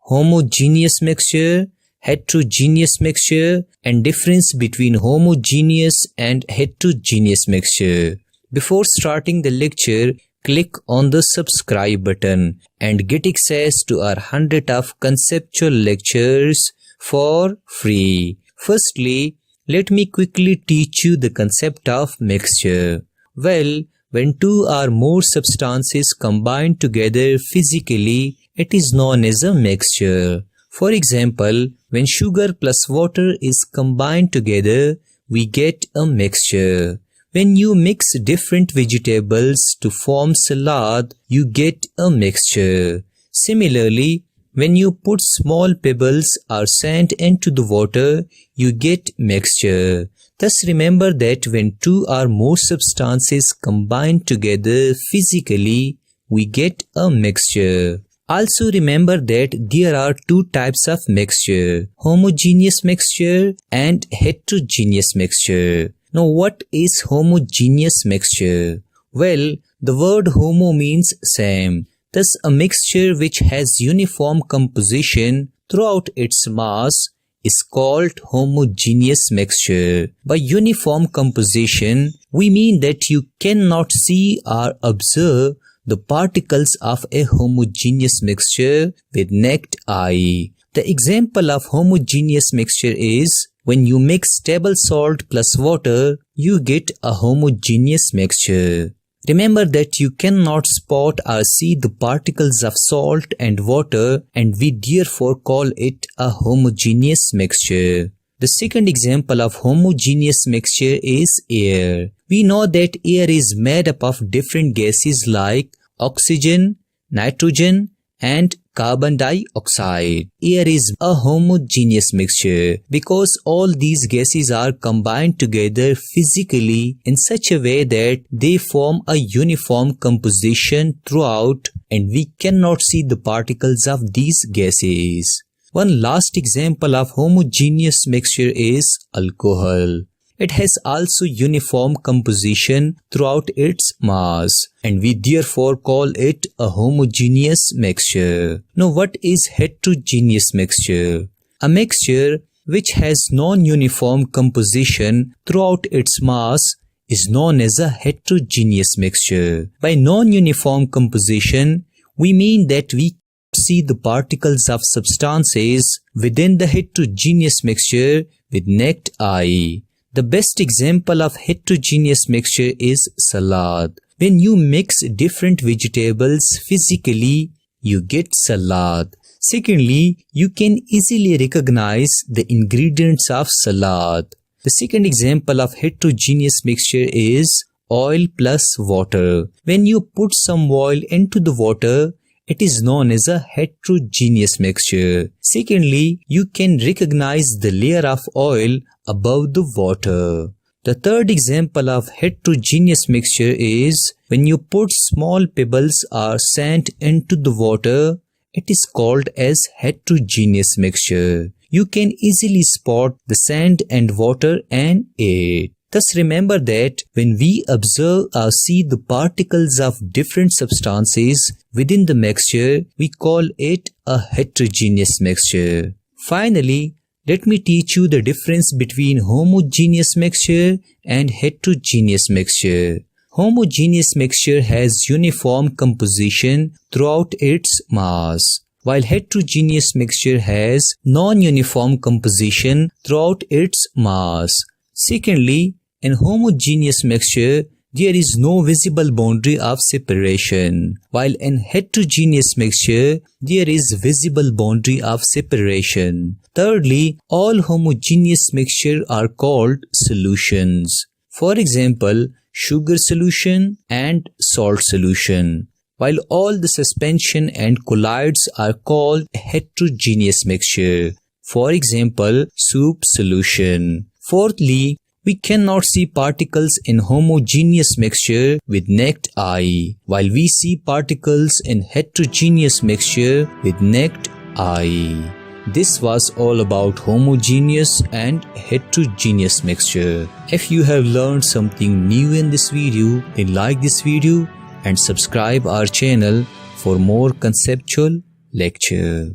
homogeneous mixture, heterogeneous mixture, and difference between homogeneous and heterogeneous mixture. Before starting the lecture, click on the subscribe button and get access to our 100 of conceptual lectures for free. Firstly, let me quickly teach you the concept of mixture. Well, when two or more substances combine together physically, it is known as a mixture. For example, when sugar plus water is combined together, we get a mixture. When you mix different vegetables to form salad, you get a mixture. Similarly, when you put small pebbles or sand into the water, you get mixture. Thus remember that when two or more substances combine together physically, we get a mixture. Also remember that there are two types of mixture, homogeneous mixture and heterogeneous mixture. Now what is homogeneous mixture? Well, the word homo means same. Thus a mixture which has uniform composition throughout its mass is called homogeneous mixture. By uniform composition, we mean that you cannot see or observe the particles of a homogeneous mixture with naked eye. The example of homogeneous mixture is when you mix table salt plus water, you get a homogeneous mixture. Remember that you cannot spot or see the particles of salt and water, and we therefore call it a homogeneous mixture. The second example of homogeneous mixture is air. We know that air is made up of different gases like oxygen, nitrogen, and carbon dioxide. Air is a homogeneous mixture because all these gases are combined together physically in such a way that they form a uniform composition throughout, and we cannot see the particles of these gases. One last example of homogeneous mixture is alcohol. It has also uniform composition throughout its mass, and we therefore call it a homogeneous mixture. Now what is heterogeneous mixture? A mixture which has non-uniform composition throughout its mass is known as a heterogeneous mixture. By non-uniform composition, we mean that we see the particles of substances within the heterogeneous mixture with naked eye. The best example of heterogeneous mixture is salad. When you mix different vegetables physically, you get salad. Secondly, you can easily recognize the ingredients of salad. The second example of heterogeneous mixture is oil plus water. When you put some oil into the water, it is known as a heterogeneous mixture. Secondly, you can recognize the layer of oil above the water. The third example of heterogeneous mixture is when you put small pebbles or sand into the water, it is called as heterogeneous mixture. You can easily spot the sand and water and air. Thus remember that when we observe or see the particles of different substances within the mixture, we call it a heterogeneous mixture. Finally, let me teach you the difference between homogeneous mixture and heterogeneous mixture. Homogeneous mixture has uniform composition throughout its mass, while heterogeneous mixture has non-uniform composition throughout its mass. Secondly, in homogeneous mixture, there is no visible boundary of separation, while in heterogeneous mixture, there is visible boundary of separation. Thirdly, all homogeneous mixture are called solutions. For example, sugar solution and salt solution, while all the suspension and colloids are called heterogeneous mixture. For example, soup solution. Fourthly, we cannot see particles in homogeneous mixture with naked eye, while we see particles in heterogeneous mixture with naked eye. This was all about homogeneous and heterogeneous mixture. If you have learned something new in this video, then like this video and subscribe our channel for more conceptual lecture.